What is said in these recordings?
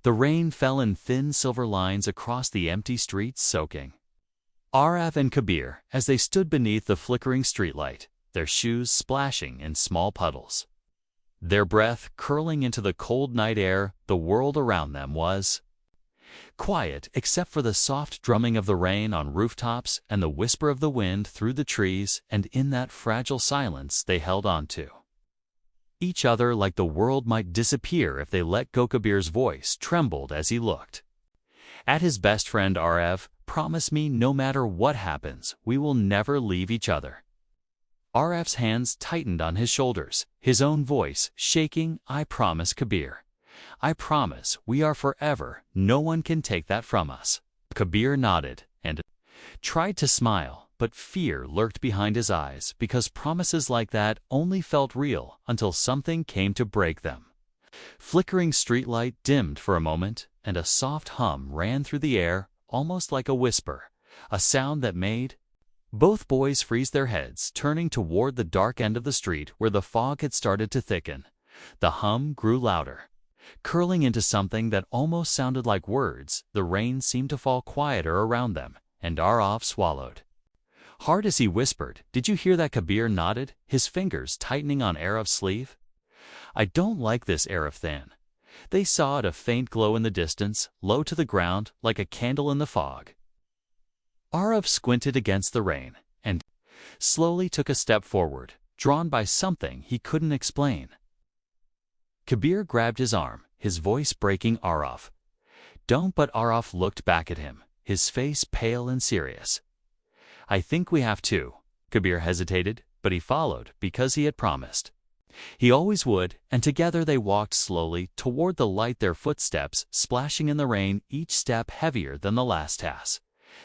The rain fell in thin silver lines across the empty streets, soaking Aarav and Kabir as they stood beneath the flickering streetlight, their shoes splashing in small puddles. Their breath curling into the cold night air. The world around them was quiet except for the soft drumming of the rain on rooftops and the whisper of the wind through the trees, and in that fragile silence they held on to each other like the world might disappear if they let go. Kabir's voice trembled as he looked at his best friend Aarav. "Promise me no matter what happens, we will never leave each other." Aarav's hands tightened on his shoulders, his own voice shaking. "I promise, Kabir. I promise we are forever. No one can take that from us." Kabir nodded and tried to smile, but fear lurked behind his eyes because promises like that only felt real until something came to break them. Flickering streetlight dimmed for a moment, and a soft hum ran through the air, almost like a whisper, a sound that made both boys freeze their heads, turning toward the dark end of the street where the fog had started to thicken. The hum grew louder, curling into something that almost sounded like words. The rain seemed to fall quieter around them, and Aarav swallowed hard as he whispered, "Did you hear that?" Kabir nodded, his fingers tightening on Aarav's sleeve. "I don't like this." Aarav thin. They saw it, a faint glow in the distance, low to the ground, like a candle in the fog. Aarav squinted against the rain, and slowly took a step forward, drawn by something he couldn't explain. Kabir grabbed his arm, his voice breaking. "Aarav, don't." But Aarav looked back at him, his face pale and serious. "I think we have to." Kabir hesitated, but he followed because he had promised. He always would, and together they walked slowly toward the light, their footsteps splashing in the rain, each step heavier than the last task.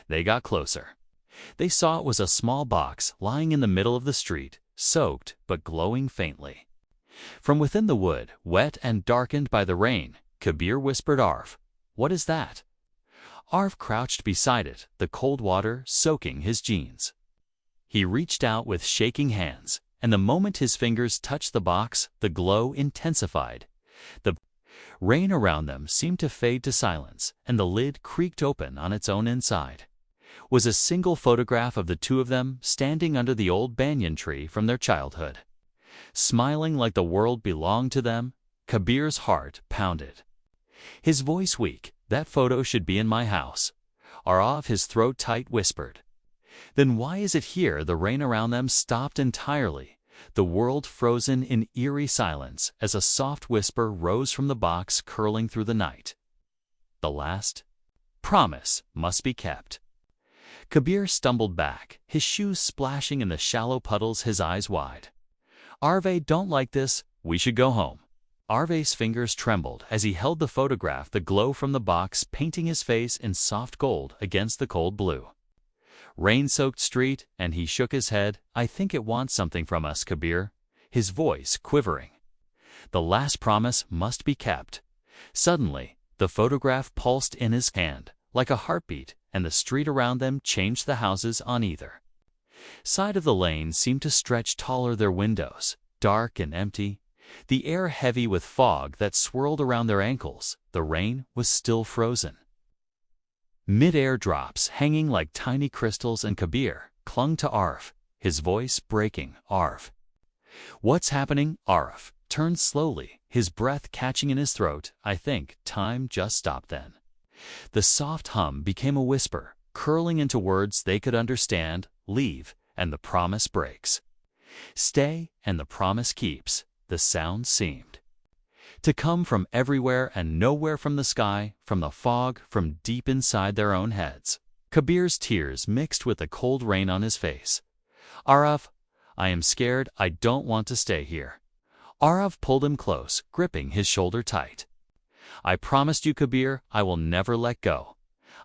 They got closer. They saw it was a small box lying in the middle of the street, soaked but glowing faintly. From within the wood, wet and darkened by the rain, Kabir whispered, "Aarav, what is that?" Aarav crouched beside it, the cold water soaking his jeans. He reached out with shaking hands, and the moment his fingers touched the box, the glow intensified. The rain around them seemed to fade to silence, and the lid creaked open on its own inside. It was a single photograph of the two of them standing under the old banyan tree from their childhood. Smiling like the world belonged to them, Kabir's heart pounded. His voice weak. "That photo should be in my house." Aarav, his throat tight, whispered, "Then why is it here?" The rain around them stopped entirely, the world frozen in eerie silence as a soft whisper rose from the box, curling through the night. "The last promise must be kept." Kabir stumbled back, his shoes splashing in the shallow puddles, his eyes wide. "Aarav, don't like this. We should go home." Arav's fingers trembled as he held the photograph, the glow from the box painting his face in soft gold against the cold blue. Rain-soaked street, and he shook his head. "I think it wants something from us, Kabir," his voice quivering. "The last promise must be kept." Suddenly, the photograph pulsed in his hand like a heartbeat, and the street around them changed. The houses on either side of the lane seemed to stretch taller, their windows dark and empty, the air heavy with fog that swirled around their ankles. The rain was still frozen. Mid-air drops hanging like tiny crystals, and Kabir clung to Aarav, his voice breaking. "Aarav, what's happening?" Aarav turned slowly, his breath catching in his throat. "I think time just stopped then." The soft hum became a whisper, curling into words they could understand. "Leave, and the promise breaks. Stay, and the promise keeps." The sound seemed to come from everywhere and nowhere, from the sky, from the fog, from deep inside their own heads. Kabir's tears mixed with the cold rain on his face. "Aarav, I am scared. I don't want to stay here." Aarav pulled him close, gripping his shoulder tight. "I promised you, Kabir, I will never let go.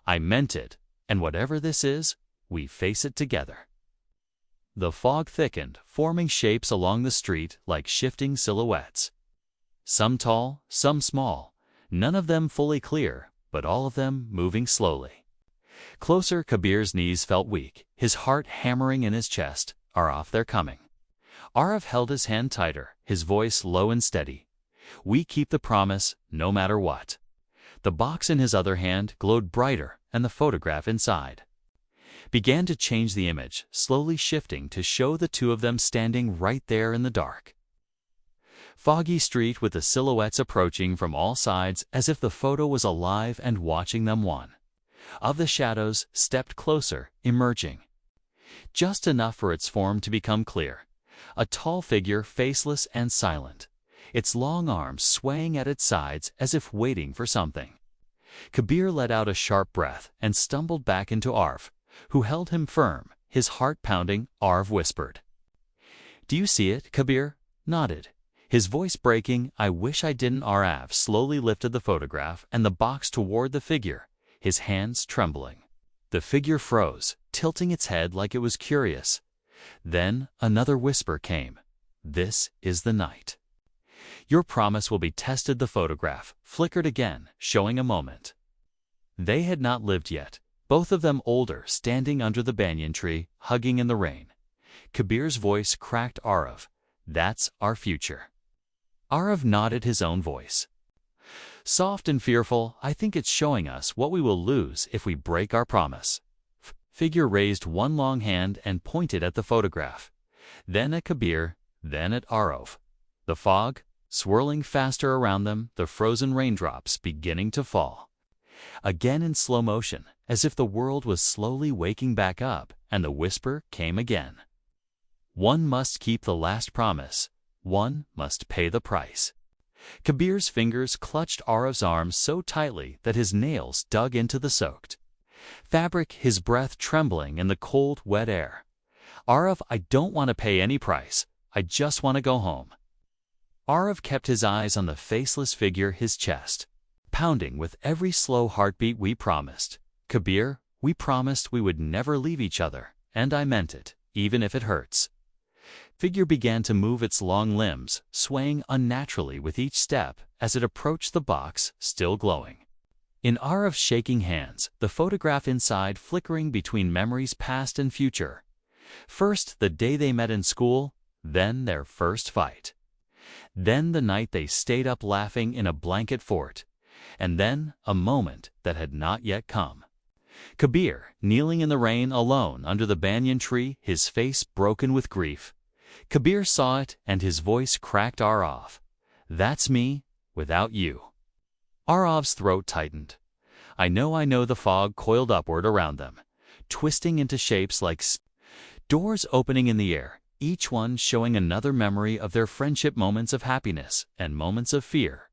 I meant it, and whatever this is, we face it together." The fog thickened, forming shapes along the street like shifting silhouettes. Some tall, some small, none of them fully clear, but all of them moving slowly. Closer, Kabir's knees felt weak, his heart hammering in his chest. "Aarav, they're coming." Aarav held his hand tighter, his voice low and steady. "We keep the promise, no matter what." The box in his other hand glowed brighter, and the photograph inside began to change the image, slowly shifting to show the two of them standing right there in the dark. Foggy street with the silhouettes approaching from all sides as if the photo was alive and watching them. One of the shadows stepped closer, emerging just enough for its form to become clear. A tall figure, faceless and silent, its long arms swaying at its sides as if waiting for something. Kabir let out a sharp breath and stumbled back into Aarav, who held him firm, his heart pounding. Aarav whispered, "Do you see it?" Kabir nodded, his voice breaking. "I wish I didn't." Aarav slowly lifted the photograph and the box toward the figure, his hands trembling. The figure froze, tilting its head like it was curious. Then another whisper came, "This is the night. Your promise will be tested." The photograph flickered again, showing a moment. They had not lived yet, both of them older, standing under the banyan tree, hugging in the rain. Kabir's voice cracked. "Aarav, that's our future." Aarav nodded, his own voice soft and fearful. "I think it's showing us what we will lose if we break our promise." Figure raised one long hand and pointed at the photograph, then at Kabir, then at Aarav. The fog swirling faster around them, the frozen raindrops beginning to fall. Again in slow motion, as if the world was slowly waking back up, and the whisper came again. "One must keep the last promise. One must pay the price." Kabir's fingers clutched Aarav's arms so tightly that his nails dug into the soaked fabric, his breath trembling in the cold, wet air. "Aarav, I don't want to pay any price. I just want to go home." Aarav kept his eyes on the faceless figure, his chest pounding with every slow heartbeat. "We promised, Kabir, we promised we would never leave each other, and I meant it, even if it hurts." Figure began to move its long limbs, swaying unnaturally with each step as it approached the box, still glowing. In Aarav's shaking hands, the photograph inside flickering between memories past and future. First, the day they met in school, then their first fight. Then the night they stayed up laughing in a blanket fort. And then a moment that had not yet come. Kabir, kneeling in the rain alone under the banyan tree, his face broken with grief. Kabir saw it and his voice cracked. "Aarav, that's me without you." Aarav's throat tightened. I know." The fog coiled upward around them, twisting into shapes like doors opening in the air, each one showing another memory of their friendship, moments of happiness and moments of fear,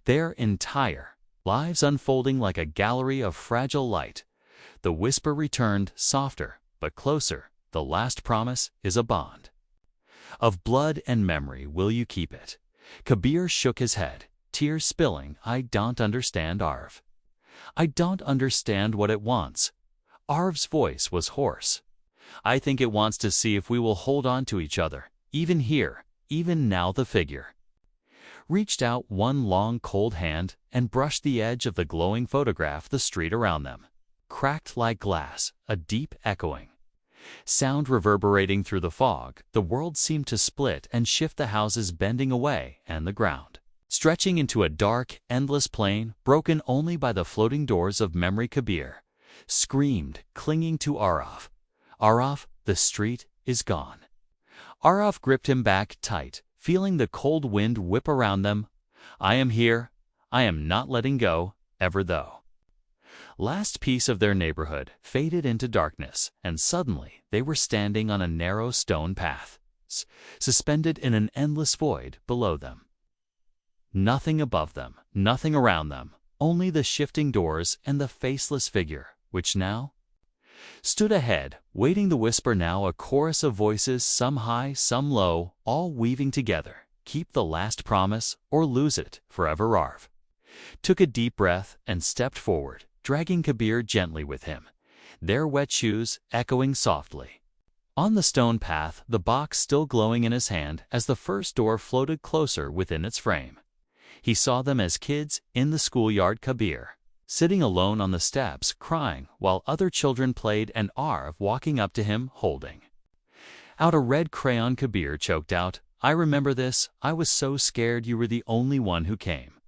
their entire lives unfolding like a gallery of fragile light. The whisper returned, softer but closer. "The last promise is a bond of blood and memory. Will you keep it?" Kabir shook his head, tears spilling. "I don't understand, Aarav. I don't understand what it wants." Aarav's voice was hoarse. "I think it wants to see if we will hold on to each other, even here, even now." The figure reached out one long cold hand and brushed the edge of the glowing photograph. The street around them cracked like glass, a deep echoing sound reverberating through the fog. The world seemed to split and shift, the houses bending away and the ground stretching into a dark, endless plain, broken only by the floating doors of memory. Kabir screamed, clinging to Aarav. "Aarav, the street is gone." Aarav gripped him back tight, feeling the cold wind whip around them. "I am here. I am not letting go, ever." Though last piece of their neighborhood faded into darkness, and suddenly they were standing on a narrow stone path, suspended in an endless void below them. Nothing above them, nothing around them, only the shifting doors and the faceless figure, which now stood ahead, waiting. The whisper now a chorus of voices, some high, some low, all weaving together. "Keep the last promise or lose it forever." Aarav took a deep breath and stepped forward, dragging Kabir gently with him, their wet shoes echoing softly on the stone path, the box still glowing in his hand as the first door floated closer within its frame. He saw them as kids in the schoolyard, Kabir sitting alone on the steps crying while other children played, and Aarav walking up to him holding out a red crayon. Kabir choked out, "I remember this. I was so scared. You were the only one who came."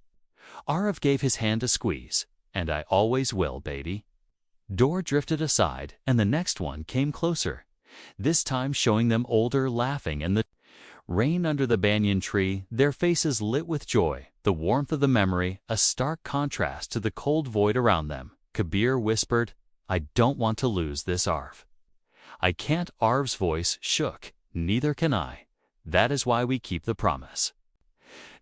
Aarav gave his hand a squeeze. "And I always will, baby." Door drifted aside, and the next one came closer, this time showing them older, laughing, and the rain under the banyan tree, their faces lit with joy, the warmth of the memory, a stark contrast to the cold void around them. Kabir whispered, "I don't want to lose this, Aarav." "I can't." Aarav's voice shook. "Neither can I. That is why we keep the promise."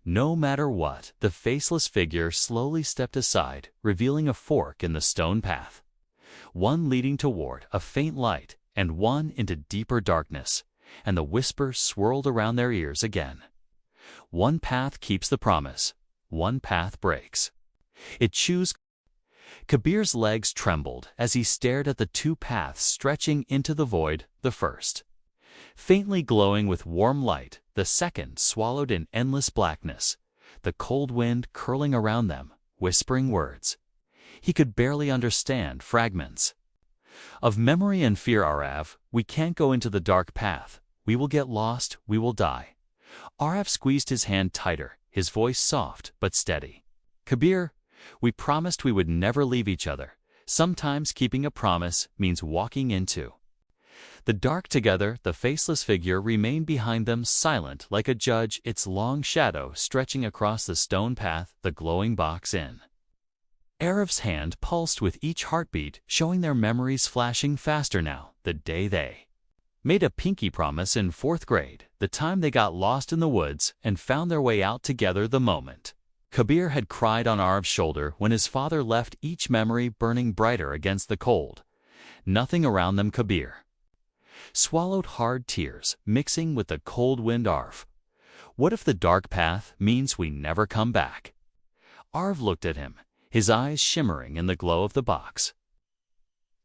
No matter what, the faceless figure slowly stepped aside, revealing a fork in the stone path. One leading toward a faint light, and one into deeper darkness, and the whisper swirled around their ears again. One path keeps the promise, one path breaks. It chooses. Kabir's legs trembled as he stared at the two paths stretching into the void, the first faintly glowing with warm light, the second swallowed in endless blackness, the cold wind curling around them, whispering words he could barely understand, fragments of memory and fear. "Aarav, we can't go into the dark path. We will get lost, we will die." Aarav squeezed his hand tighter, his voice soft but steady. "Kabir, we promised we would never leave each other. Sometimes keeping a promise means walking into the dark together." The faceless figure remained behind them, silent like a judge, its long shadow stretching across the stone path, the glowing box in. Aarav's hand pulsed with each heartbeat, showing their memories flashing faster now. The day they made a pinky promise in 4th grade, the time they got lost in the woods and found their way out together, the moment Kabir had cried on Aarav's shoulder when his father left, each memory burning brighter against the cold. Nothing around them. Kabir swallowed hard tears, mixing with the cold wind. "Aarav, what if the dark path means we never come back?" Aarav looked at him, his eyes shimmering in the glow of the box.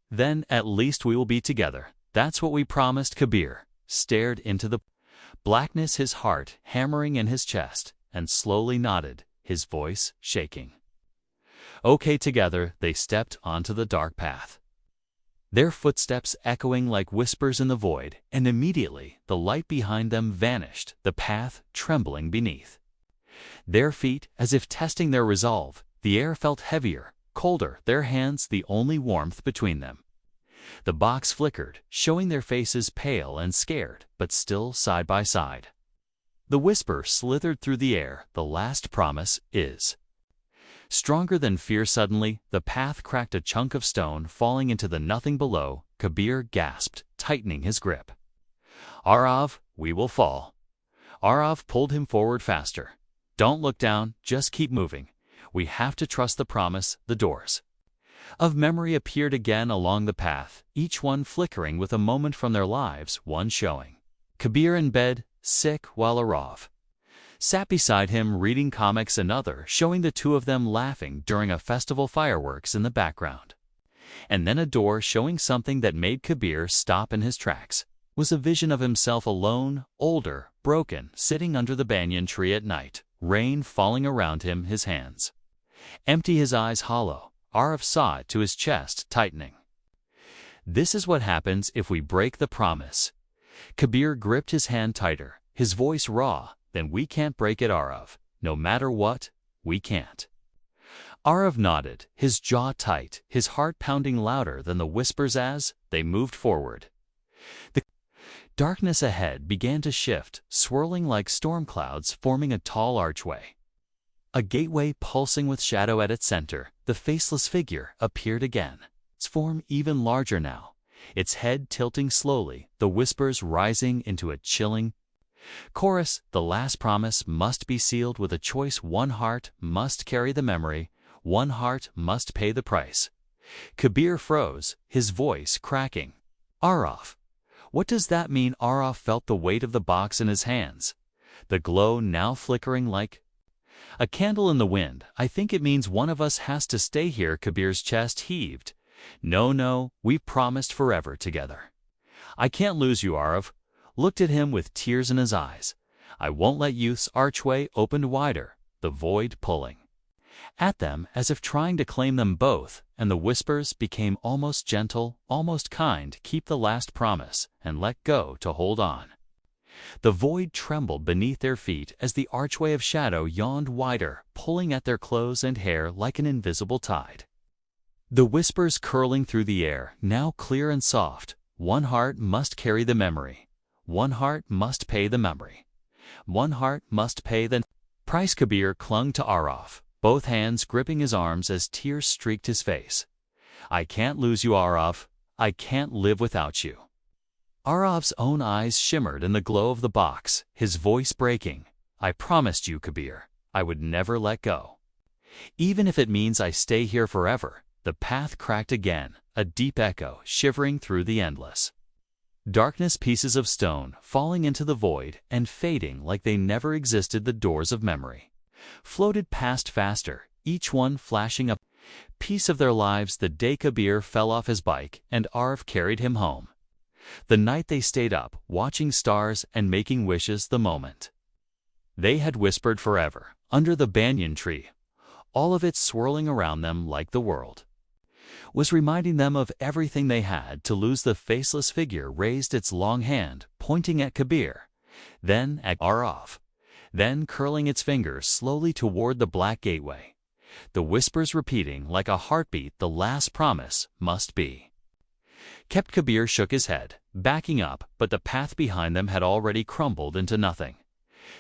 "Then at least we will be together. That's what we promised." Kabir stared into the blackness, his heart hammering in his chest, and slowly nodded, his voice shaking. "Okay." Together they stepped onto the dark path, their footsteps echoing like whispers in the void, and immediately the light behind them vanished, the path trembling beneath their feet as if testing their resolve. The air felt heavier, colder, their hands the only warmth between them. The box flickered, showing their faces pale and scared, but still side by side. The whisper slithered through the air, "The last promise is stronger than fear." Suddenly, the path cracked, a chunk of stone falling into the nothing below. Kabir gasped, tightening his grip. "Aarav, we will fall." Aarav pulled him forward faster. "Don't look down, just keep moving. We have to trust the promise." The doors of memory appeared again along the path, each one flickering with a moment from their lives, one showing Kabir in bed, sick, while Aarav sat beside him reading comics, another showing the two of them laughing during a festival, fireworks in the background. And then a door showing something that made Kabir stop in his tracks. Was a vision of himself alone, older, broken, sitting under the banyan tree at night, rain falling around him, his hands empty, his eyes hollow. Aarav saw it, to his chest tightening. "This is what happens if we break the promise." Kabir gripped his hand tighter, his voice raw. "Then we can't break it, Aarav. No matter what, we can't." Aarav nodded, his jaw tight, his heart pounding louder than the whispers as they moved forward. The darkness ahead began to shift, swirling like storm clouds, forming a tall archway. A gateway pulsing with shadow at its center. The faceless figure appeared again, its form even larger now, its head tilting slowly, the whispers rising into a chilling chorus. "The last promise must be sealed with a choice. One heart must carry the memory. One heart must pay the price." Kabir froze, his voice cracking. "Aarav, what does that mean?" Aarav felt the weight of the box in his hands, the glow now flickering like a candle in the wind. "I think it means one of us has to stay here." Kabir's chest heaved. No, we've promised forever together. I can't lose you." Aarav looked at him with tears in his eyes. "I won't let." Youth's archway opened wider, the void pulling at them as if trying to claim them both, and the whispers became almost gentle, almost kind. "Keep the last promise and let go to hold on." The void trembled beneath their feet as the archway of shadow yawned wider, pulling at their clothes and hair like an invisible tide. The whispers curling through the air, now clear and soft. One heart must carry the memory. One heart must pay the memory. One heart must pay the price. Kabir clung to Aarav, both hands gripping his arms as tears streaked his face. I can't lose you, Aarav. I can't live without you. Aarav's own eyes shimmered in the glow of the box, his voice breaking. I promised you, Kabir, I would never let go. Even if it means I stay here forever. The path cracked again, a deep echo shivering through the endless darkness. Pieces of stone falling into the void and fading like they never existed. The doors of memory floated past faster, each one flashing a piece of their lives. The day Kabir fell off his bike and Aarav carried him home. The night they stayed up, watching stars and making wishes. The moment they had whispered forever, under the banyan tree, all of it swirling around them like the world was reminding them of everything they had to lose. The faceless figure raised its long hand, pointing at Kabir, then at Aarav, then curling its fingers slowly toward the black gateway. The whispers repeating like a heartbeat, the last promise must be kept. Kabir shook his head, backing up, but the path behind them had already crumbled into nothing.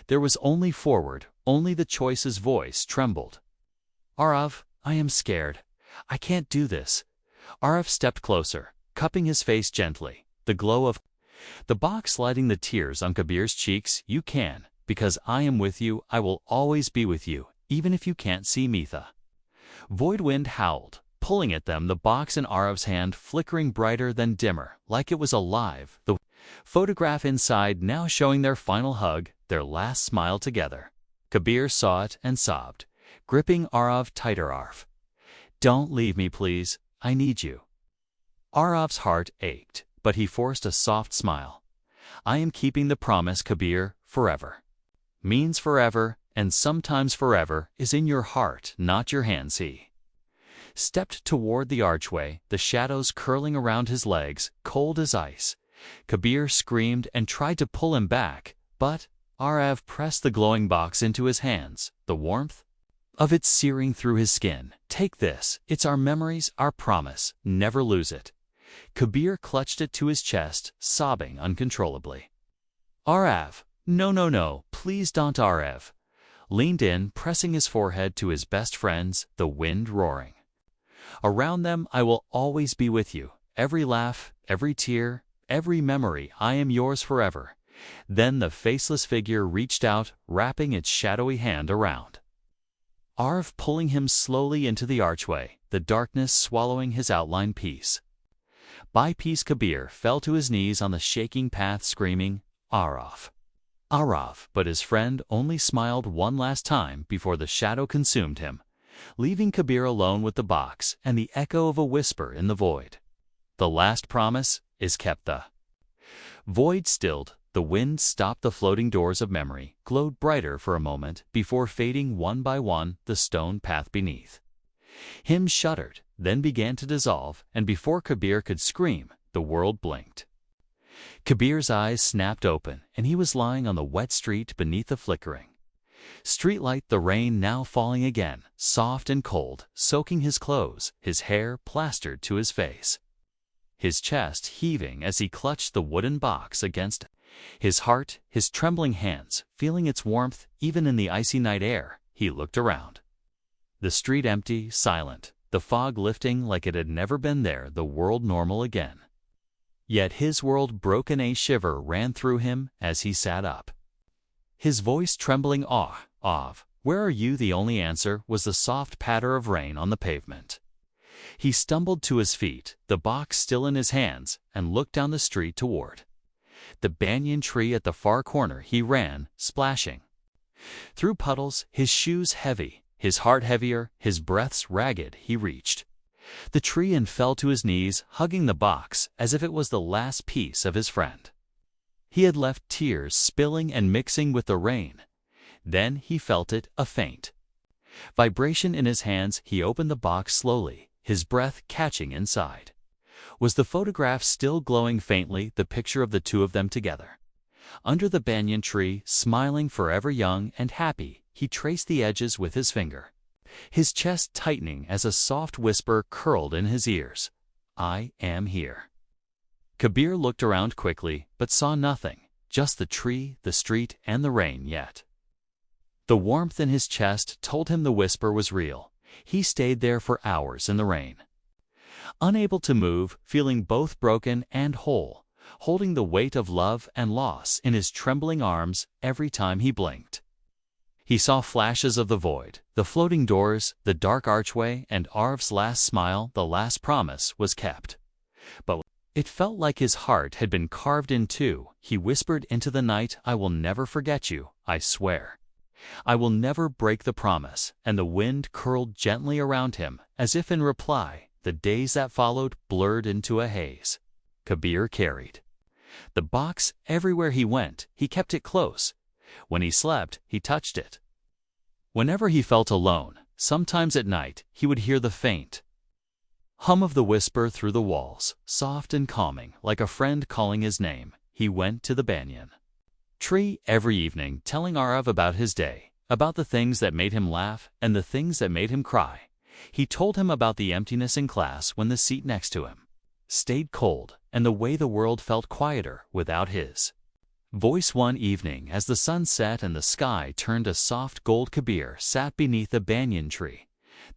There was only forward, only the choice's voice trembled. Aarav, I am scared. I can't do this. Aarav stepped closer, cupping his face gently, the glow of the box lighting the tears on Kabir's cheeks. You can, because I am with you. I will always be with you, even if you can't see me. The void wind howled, pulling at them, the box in Aarav's hand flickering brighter then dimmer, like it was alive. The photograph inside now showing their final hug, their last smile together. Kabir saw it and sobbed, gripping Aarav tighter. Aarav, don't leave me, please. I need you. Aarav's heart ached, but he forced a soft smile. I am keeping the promise, Kabir. Forever means forever, and sometimes forever is in your heart, not your hands. He stepped toward the archway, the shadows curling around his legs, cold as ice. Kabir screamed and tried to pull him back, but Aarav pressed the glowing box into his hands, the warmth of it searing through his skin. Take this. It's our memories, our promise. Never lose it. Kabir clutched it to his chest, sobbing uncontrollably. Aarav, no, please don't. Aarav leaned in, pressing his forehead to his best friend's, the wind roaring around them. I will always be with you. Every laugh, every tear, every memory. I am yours forever. Then the faceless figure reached out, wrapping its shadowy hand around Aarav, pulling him slowly into the archway, the darkness swallowing his outline piece by piece. Kabir fell to his knees on the shaking path, screaming, Aarav, Aarav, but his friend only smiled one last time before the shadow consumed him, leaving Kabir alone with the box and the echo of a whisper in the void. The last promise is kept. The void stilled. The wind stopped. The floating doors of memory glowed brighter for a moment before fading one by one. The stone path beneath him shuddered, then began to dissolve, and before Kabir could scream, the world blinked. Kabir's eyes snapped open, and he was lying on the wet street beneath the flickering streetlight. The rain now falling again, soft and cold, soaking his clothes, his hair plastered to his face, his chest heaving as he clutched the wooden box against his heart, his trembling hands feeling its warmth even in the icy night air. He looked around. The street empty, silent, the fog lifting like it had never been there, the world normal again. Yet his world broken. A shiver ran through him as he sat up, his voice trembling. Aarav, where are you? The only answer was the soft patter of rain on the pavement. He stumbled to his feet, the box still in his hands, and looked down the street toward the banyan tree at the far corner. He ran, splashing through puddles, his shoes heavy, his heart heavier, his breaths ragged. He reached the tree and fell to his knees, hugging the box as if it was the last piece of his friend. He had left tears spilling and mixing with the rain. Then he felt it, a faint vibration in his hands. He opened the box slowly, his breath catching inside. Was the photograph still glowing faintly, the picture of the two of them together? Under the banyan tree, smiling forever young and happy, he traced the edges with his finger, his chest tightening as a soft whisper curled in his ears. I am here. Kabir looked around quickly, but saw nothing, just the tree, the street, and the rain yet. The warmth in his chest told him the whisper was real. He stayed there for hours in the rain, unable to move, feeling both broken and whole, holding the weight of love and loss in his trembling arms every time he blinked. He saw flashes of the void, the floating doors, the dark archway, and Arav's last smile, the last promise, was kept. But it felt like his heart had been carved in two. He whispered into the night, I will never forget you, I swear. I will never break the promise, and the wind curled gently around him, as if in reply. The days that followed blurred into a haze. Kabir carried the box everywhere he went. He kept it close. When he slept, he touched it. Whenever he felt alone, sometimes at night, he would hear the faint hum of the whisper through the walls, soft and calming, like a friend calling his name. He went to the banyan tree every evening, telling Aarav about his day, about the things that made him laugh and the things that made him cry. He told him about the emptiness in class when the seat next to him stayed cold, and the way the world felt quieter without his voice. One evening, as the sun set and the sky turned a soft gold, Kabir sat beneath the banyan tree,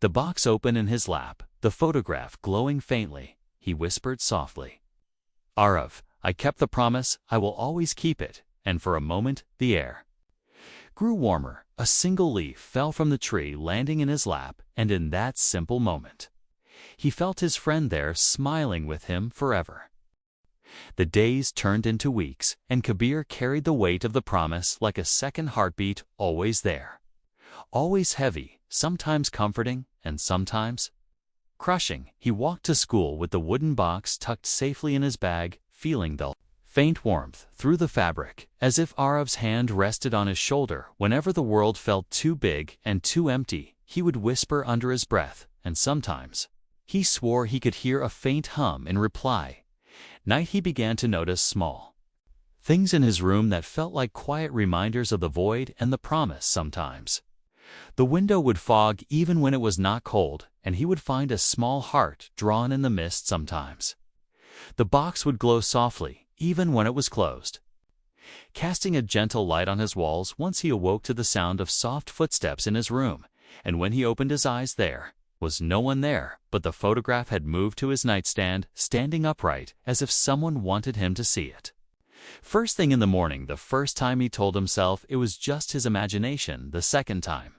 the box open in his lap, the photograph glowing faintly. He whispered softly, Aarav, I kept the promise, I will always keep it. And for a moment, the air grew warmer. A single leaf fell from the tree, landing in his lap, and in that simple moment, he felt his friend there, smiling with him forever. The days turned into weeks, and Kabir carried the weight of the promise like a second heartbeat, always there, always heavy, sometimes comforting, and sometimes crushing. He walked to school with the wooden box tucked safely in his bag, feeling the faint warmth through the fabric, as if Aarav's hand rested on his shoulder. Whenever the world felt too big and too empty, he would whisper under his breath, and sometimes he swore he could hear a faint hum in reply. Night he began to notice small things in his room that felt like quiet reminders of the void and the promise. Sometimes the window would fog even when it was not cold, and he would find a small heart drawn in the mist. Sometimes the box would glow softly even when it was closed, casting a gentle light on his walls. Once he awoke to the sound of soft footsteps in his room, and when he opened his eyes, there was no one there, but the photograph had moved to his nightstand, standing upright as if someone wanted him to see it. First thing in the morning, the first time he told himself it was just his imagination. The second time,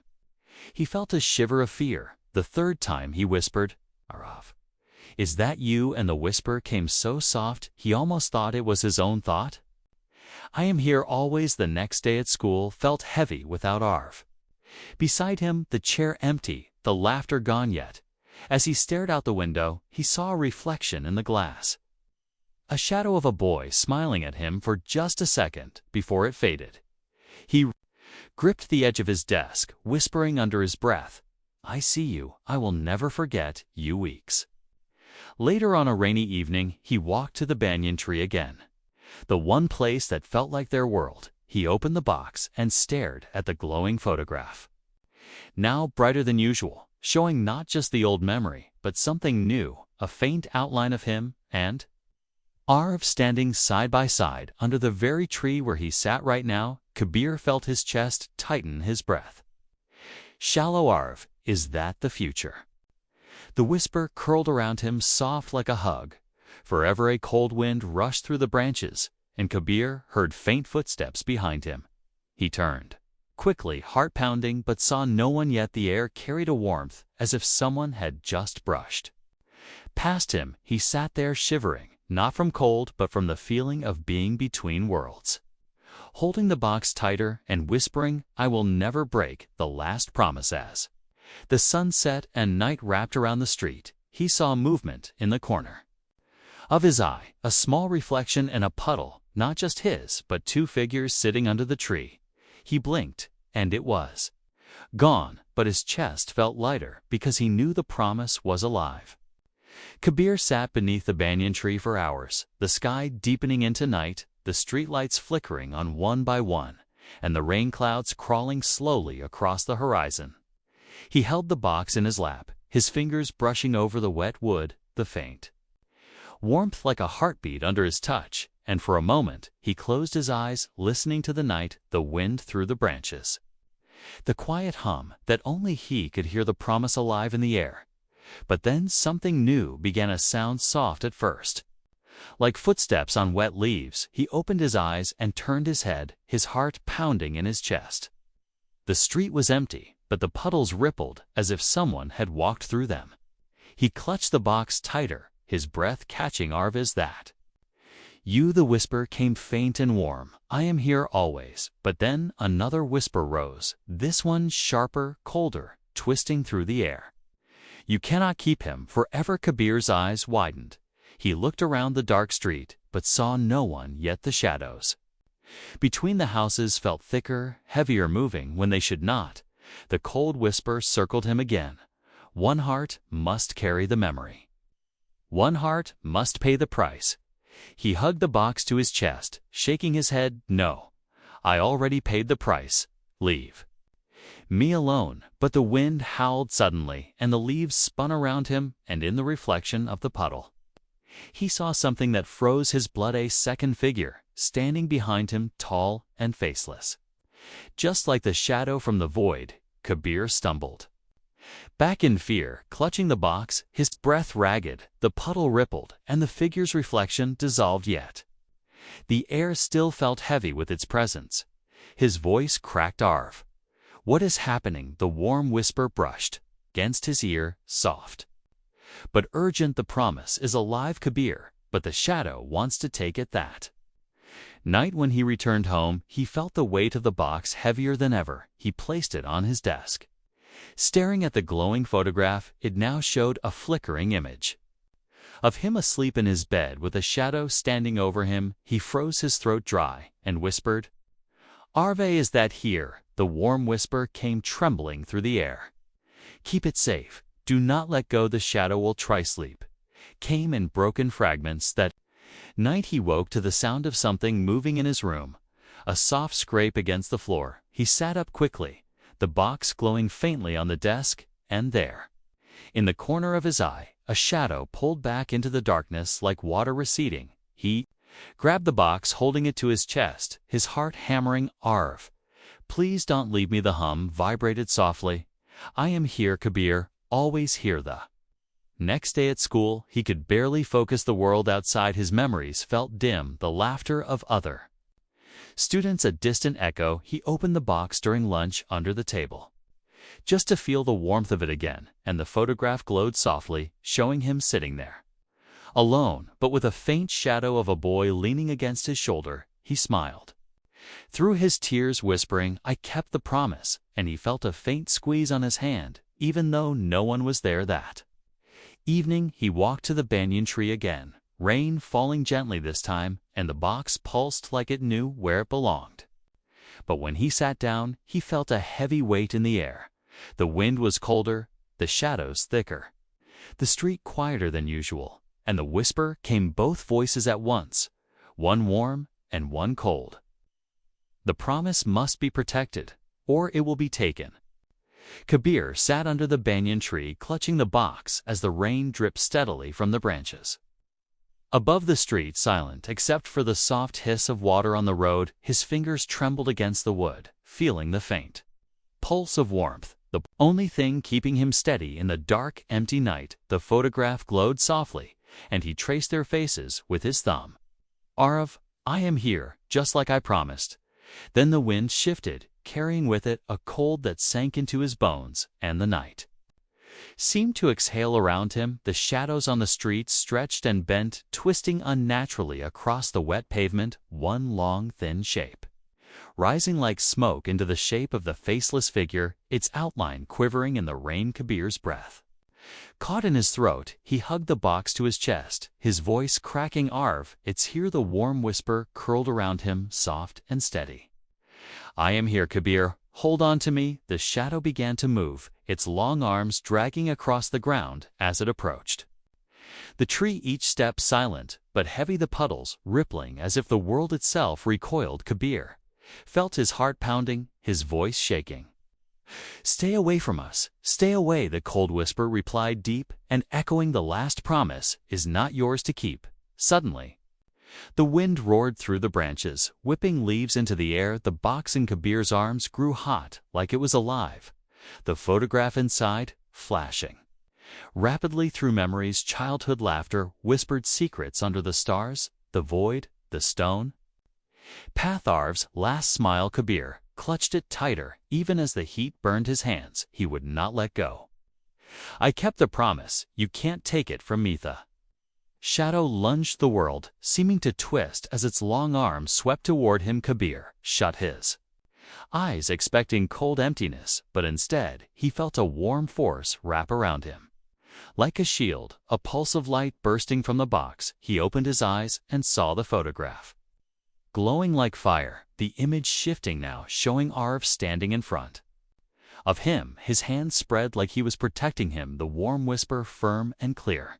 he felt a shiver of fear. The third time, he whispered, Aarav, is that you? And the whisper came so soft, he almost thought it was his own thought. I am here always. The next day at school felt heavy without Aarav. Beside him, the chair empty, the laughter gone yet. As he stared out the window, he saw a reflection in the glass. A shadow of a boy smiling at him for just a second before it faded. He gripped the edge of his desk, whispering under his breath, I see you, I will never forget you. Weeks later, on a rainy evening, he walked to the banyan tree again, the one place that felt like their world. He opened the box and stared at the glowing photograph, now brighter than usual, showing not just the old memory, but something new, a faint outline of him and Aarav standing side by side under the very tree where he sat right now. Kabir felt his chest tighten, his breath shallow. Aarav, is that the future? The whisper curled around him, soft like a hug. Forever a cold wind rushed through the branches, and Kabir heard faint footsteps behind him. He turned quickly, heart pounding, but saw no one yet. The air carried a warmth as if someone had just brushed past him. He sat there shivering, not from cold, but from the feeling of being between worlds, holding the box tighter and whispering, I will never break the last promise. As the sun set and night wrapped around the street, he saw movement in the corner of his eye, a small reflection in a puddle, not just his, but two figures sitting under the tree. He blinked, and it was gone, but his chest felt lighter because he knew the promise was alive. Kabir sat beneath the banyan tree for hours, the sky deepening into night, the streetlights flickering on one by one, and the rain clouds crawling slowly across the horizon. He held the box in his lap, his fingers brushing over the wet wood, the faint warmth like a heartbeat under his touch, and for a moment he closed his eyes, listening to the night, the wind through the branches. The quiet hum that only he could hear, the promise alive in the air. But then something new began to sound, soft at first. Like footsteps on wet leaves, he opened his eyes and turned his head, his heart pounding in his chest. The street was empty, but the puddles rippled as if someone had walked through them. He clutched the box tighter, his breath catching Aarav. That you, the whisper came faint and warm. I am here always. But then another whisper rose, this one sharper, colder, twisting through the air. You cannot keep him forever. Kabir's eyes widened. He looked around the dark street, but saw no one, yet the shadows between the houses felt thicker, heavier, moving when they should not. The cold whisper circled him again. One heart must carry the memory. One heart must pay the price. He hugged the box to his chest, shaking his head. No, I already paid the price. Leave me alone. But the wind howled suddenly, and the leaves spun around him, and in the reflection of the puddle, he saw something that froze his blood. A second figure, standing behind him, tall and faceless. Just like the shadow from the void, Kabir stumbled back in fear, clutching the box, his breath ragged. The puddle rippled, and the figure's reflection dissolved, yet the air still felt heavy with its presence. His voice cracked. Aarav, what is happening? The warm whisper brushed against his ear, soft but urgent. The promise is alive, Kabir, but the shadow wants to take it. That night when he returned home, he felt the weight of the box heavier than ever. He placed it on his desk. Staring at the glowing photograph, it now showed a flickering image of him asleep in his bed with a shadow standing over him. He froze, his throat dry, and whispered, Aarav, is that here? The warm whisper came trembling through the air. Keep it safe. Do not let go. The shadow will try. Sleep came in broken fragments. That night he woke to the sound of something moving in his room, a soft scrape against the floor. He sat up quickly, the box glowing faintly on the desk, and there, in the corner of his eye, a shadow pulled back into the darkness like water receding. He grabbed the box, holding it to his chest, his heart hammering. Aarav, please don't leave me. The hum vibrated softly. I am here, Kabir, always here. The next day at school, he could barely focus. The world outside his memories felt dim, the laughter of other students a distant echo. He opened the box during lunch under the table, just to feel the warmth of it again, and the photograph glowed softly, showing him sitting there, alone, but with a faint shadow of a boy leaning against his shoulder. He smiled through his tears, whispering, I kept the promise, and he felt a faint squeeze on his hand, even though no one was there. That evening, he walked to the banyan tree again, rain falling gently this time, and the box pulsed like it knew where it belonged. But when he sat down, he felt a heavy weight in the air. The wind was colder, the shadows thicker, the street quieter than usual, and the whisper came, both voices at once, one warm and one cold. The promise must be protected, or it will be taken. Kabir sat under the banyan tree, clutching the box as the rain dripped steadily from the branches. Above, the street silent except for the soft hiss of water on the road. His fingers trembled against the wood, feeling the faint pulse of warmth, the only thing keeping him steady in the dark, empty night. The photograph glowed softly, and he traced their faces with his thumb. Aarav, I am here, just like I promised. Then the wind shifted, carrying with it a cold that sank into his bones, and the night seemed to exhale around him. The shadows on the street stretched and bent, twisting unnaturally across the wet pavement, one long, thin shape rising like smoke into the shape of the faceless figure, its outline quivering in the rain. Kabir's breath caught in his throat. He hugged the box to his chest, his voice cracking. Aarav, it's here. The warm whisper curled around him, soft and steady. I am here, Kabir. Hold on to me. The shadow began to move, its long arms dragging across the ground as it approached. The tree each step silent, but heavy the puddles, rippling as if the world itself recoiled. Kabir felt his heart pounding, his voice shaking. "Stay away from us, stay away," the cold whisper replied deep and echoing. "The last promise is not yours to keep." Suddenly, the wind roared through the branches, whipping leaves into the air. The box in Kabir's arms grew hot, like it was alive, the photograph inside flashing rapidly through memories. Childhood laughter, whispered secrets under the stars, the void, the stone. Patharv's last smile. Kabir clutched it tighter, even as the heat burned his hands. He would not let go. "I kept the promise, you can't take it from me." The shadow lunged the world, seeming to twist as its long arms swept toward him. Kabir shut his eyes, expecting cold emptiness, but instead he felt a warm force wrap around him. Like a shield, a pulse of light bursting from the box. He opened his eyes and saw the photograph. Glowing like fire, the image shifting now, showing Aarav standing in front of him, his hands spread like he was protecting him. The warm whisper, firm and clear,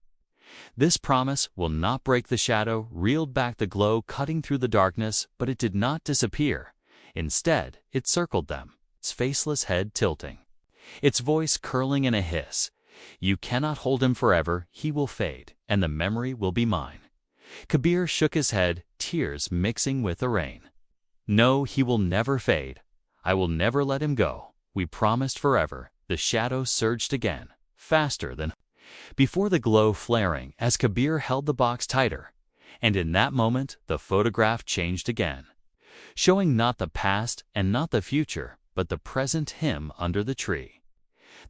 "This promise will not break." The shadow reeled back, the glow cutting through the darkness, but it did not disappear. Instead, it circled them, its faceless head tilting, its voice curling in a hiss. "You cannot hold him forever, he will fade, and the memory will be mine." Kabir shook his head, tears mixing with the rain. "No, he will never fade. I will never let him go. We promised forever." The shadow surged again, faster than before, the glow flaring as Kabir held the box tighter. And in that moment, the photograph changed again, showing not the past and not the future, but the present, him under the tree,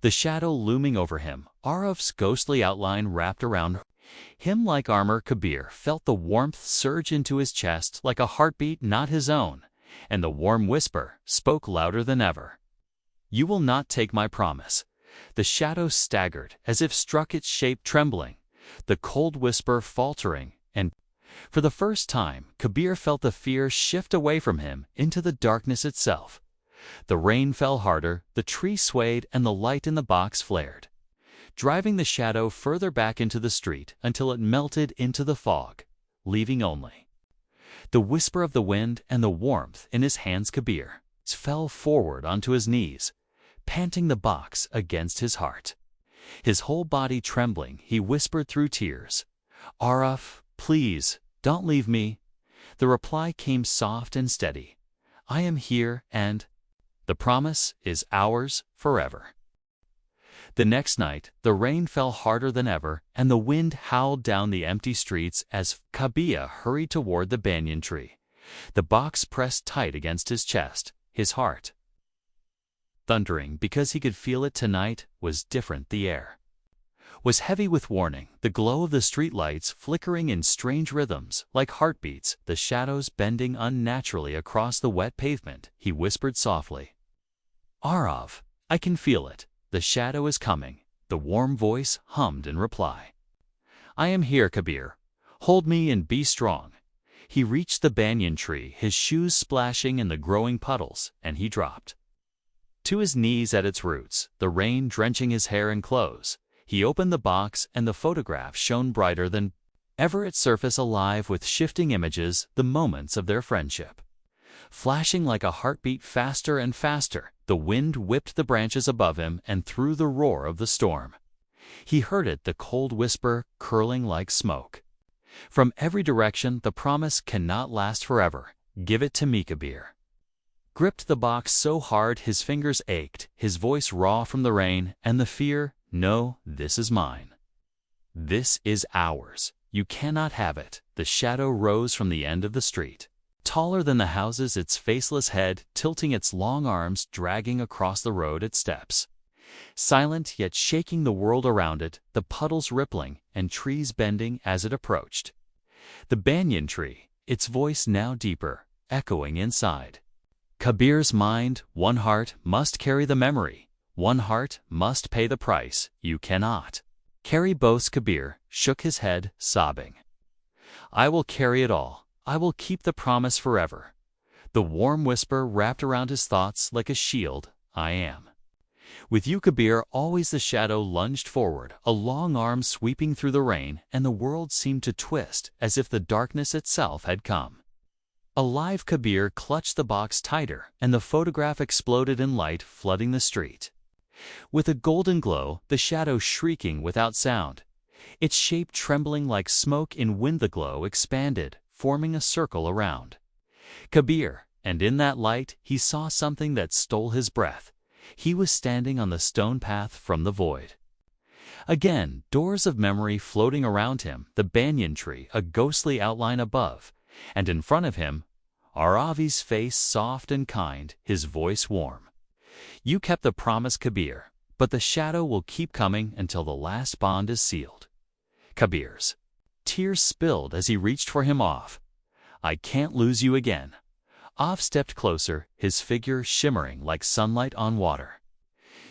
the shadow looming over him, Aarav's ghostly outline wrapped around him like armor. Kabir felt the warmth surge into his chest like a heartbeat not his own, and the warm whisper spoke louder than ever. "You will not take my promise." The shadow staggered, as if struck, its shape trembling, the cold whisper faltering, and for the first time, Kabir felt the fear shift away from him into the darkness itself. The rain fell harder, the tree swayed, and the light in the box flared, driving the shadow further back into the street until it melted into the fog, leaving only the whisper of the wind and the warmth in his hands. Kabir fell forward onto his knees, panting, the box against his heart, his whole body trembling. He whispered through tears, "Aarav, please, don't leave me." The reply came soft and steady, "I am here, and the promise is ours forever." The next night, the rain fell harder than ever, and the wind howled down the empty streets as Kabir hurried toward the banyan tree, the box pressed tight against his chest, his heart thundering because he could feel it. Tonight was different. The air was heavy with warning, the glow of the streetlights flickering in strange rhythms like heartbeats, the shadows bending unnaturally across the wet pavement. He whispered softly, "Aarav, I can feel it. The shadow is coming." The warm voice hummed in reply, "I am here, Kabir. Hold me and be strong." He reached the banyan tree, his shoes splashing in the growing puddles, and he dropped to his knees at its roots, the rain drenching his hair and clothes. He opened the box, and the photograph shone brighter than ever, its surface alive with shifting images, the moments of their friendship flashing like a heartbeat, faster and faster. The wind whipped the branches above him, and through the roar of the storm, he heard it, the cold whisper curling like smoke from every direction. "The promise cannot last forever. Give it to me." Kabir gripped the box so hard his fingers ached, his voice raw from the rain and the fear. "No, this is mine. This is ours. You cannot have it." The shadow rose from the end of the street, taller than the houses, its faceless head tilting, its long arms dragging across the road. It steps, silent yet shaking the world around it, the puddles rippling and trees bending as it approached. The banyan tree, its voice now deeper, echoing inside Kabir's mind. "One heart must carry the memory. One heart must pay the price. You cannot carry both." Kabir shook his head, sobbing, "I will carry it all. I will keep the promise forever." The warm whisper wrapped around his thoughts like a shield. "I am With you, Kabir, always the shadow lunged forward, a long arm sweeping through the rain, and the world seemed to twist as if the darkness itself had come. Alive, Kabir clutched the box tighter, and the photograph exploded in light, flooding the street. With a golden glow, the shadow shrieking without sound, its shape trembling like smoke in wind, the glow expanded, forming a circle around Kabir, and in that light he saw something that stole his breath. He was standing on the stone path from the void. Again, doors of memory floating around him, the banyan tree, a ghostly outline above, and in front of him, Aaravi's face soft and kind, his voice warm. You kept the promise, Kabir, but the shadow will keep coming until the last bond is sealed. Kabir's tears spilled as he reached for him. Off. I can't lose you again. Aarav stepped closer, his figure shimmering like sunlight on water.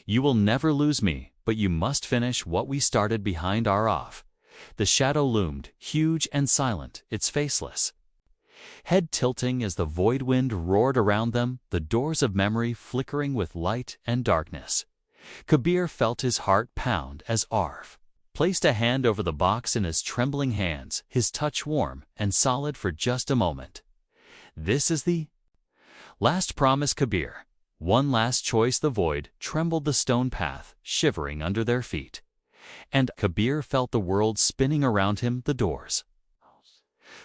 You will never lose me, but you must finish what we started. Behind Aarav, the shadow loomed, huge and silent, its faceless head tilting as the void wind roared around them, the doors of memory flickering with light and darkness. Kabir felt his heart pound as Aarav placed a hand over the box in his trembling hands, his touch warm and solid for just a moment. This is the last promise, Kabir. One last choice. The void trembled, the stone path shivering under their feet. And Kabir felt the world spinning around him, the doors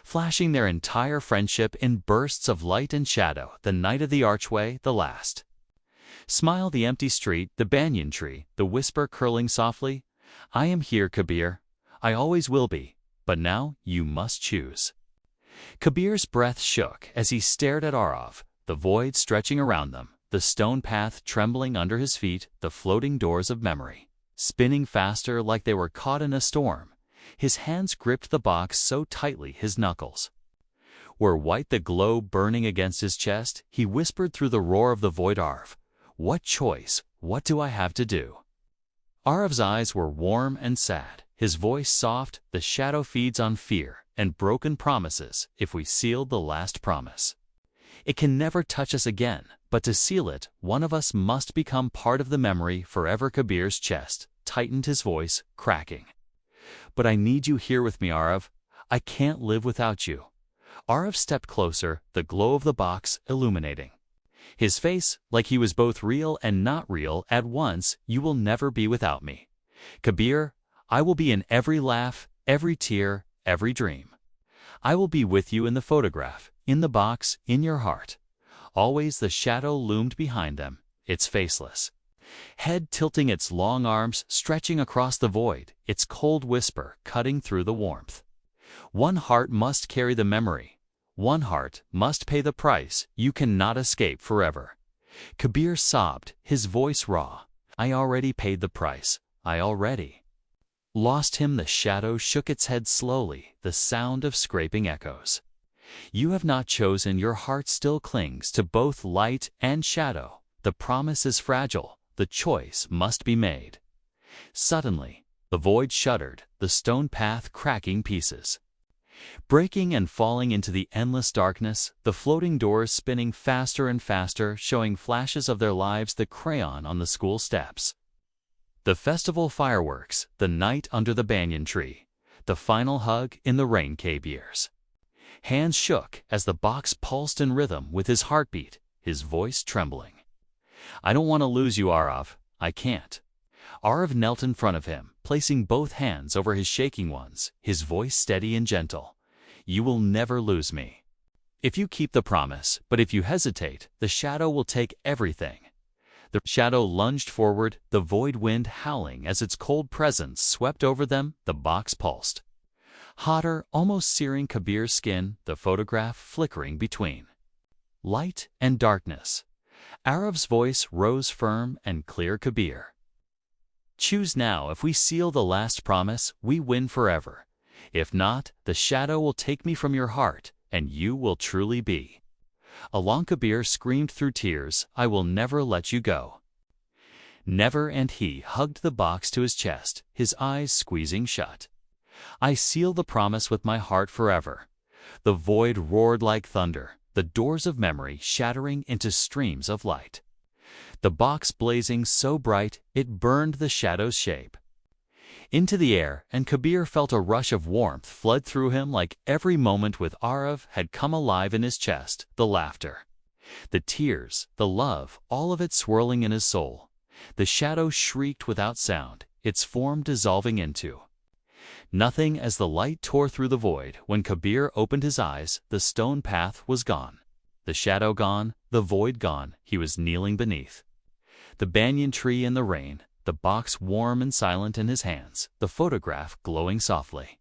flashing their entire friendship in bursts of light and shadow, the night of the archway, the last smile, the empty street, the banyan tree, the whisper curling softly. I am here, Kabir. I always will be, but now you must choose. Kabir's breath shook as he stared at Aarav, the void stretching around them, the stone path trembling under his feet, the floating doors of memory spinning faster like they were caught in a storm. His hands gripped the box so tightly his knuckles were white, the glow burning against his chest. He whispered through the roar of the void, Aarav, what choice? What do I have to do? Aarav's eyes were warm and sad, his voice soft. The shadow feeds on fear and broken promises. If we sealed the last promise, it can never touch us again, but to seal it, one of us must become part of the memory forever. Kabir's chest tightened, his voice cracking. But I need you here with me, Aarav. I can't live without you. Aarav stepped closer, the glow of the box illuminating his face like he was both real and not real at once. You will never be without me, Kabir. I will be in every laugh, every tear, every dream. I will be with you in the photograph, in the box, in your heart. Always. The shadow loomed behind them, its faceless head tilting, its long arms stretching across the void, its cold whisper cutting through the warmth. One heart must carry the memory. One heart must pay the price. You cannot escape forever. Kabir sobbed, his voice raw. I already paid the price. I already lost him. The shadow shook its head slowly, the sound of scraping echoes. You have not chosen. Your heart still clings to both light and shadow. The promise is fragile. The choice must be made. Suddenly, the void shuddered, the stone path cracking pieces, breaking and falling into the endless darkness, the floating doors spinning faster and faster, showing flashes of their lives, the crayon on the school steps, the festival fireworks, the night under the banyan tree, the final hug in the rain. Kabir's hands shook as the box pulsed in rhythm with his heartbeat, his voice trembling. I don't want to lose you, Aarav. I can't. Aarav knelt in front of him, placing both hands over his shaking ones, his voice steady and gentle. You will never lose me if you keep the promise, but if you hesitate, the shadow will take everything. The shadow lunged forward, the void wind howling as its cold presence swept over them. The box pulsed hotter, almost searing Kabir's skin, the photograph flickering between light and darkness. Aarav's voice rose firm and clear. Kabir, choose now. If we seal the last promise, we win forever. If not, the shadow will take me from your heart, and you will truly be alone. Kabir screamed through tears, I will never let you go. Never. And he hugged the box to his chest, his eyes squeezing shut. I seal the promise with my heart forever. The void roared like thunder, the doors of memory shattering into streams of light. the box blazing so bright it burned the shadow's shape. Into the air, and Kabir felt a rush of warmth flood through him, like every moment with Aarav had come alive in his chest, the laughter, the tears, the love, all of it swirling in his soul. The shadow shrieked without sound, its form dissolving into nothing as the light tore through the void. When Kabir opened his eyes, the stone path was gone. The shadow gone, the void gone. He was kneeling beneath the banyan tree in the rain, the box warm and silent in his hands, the photograph glowing softly.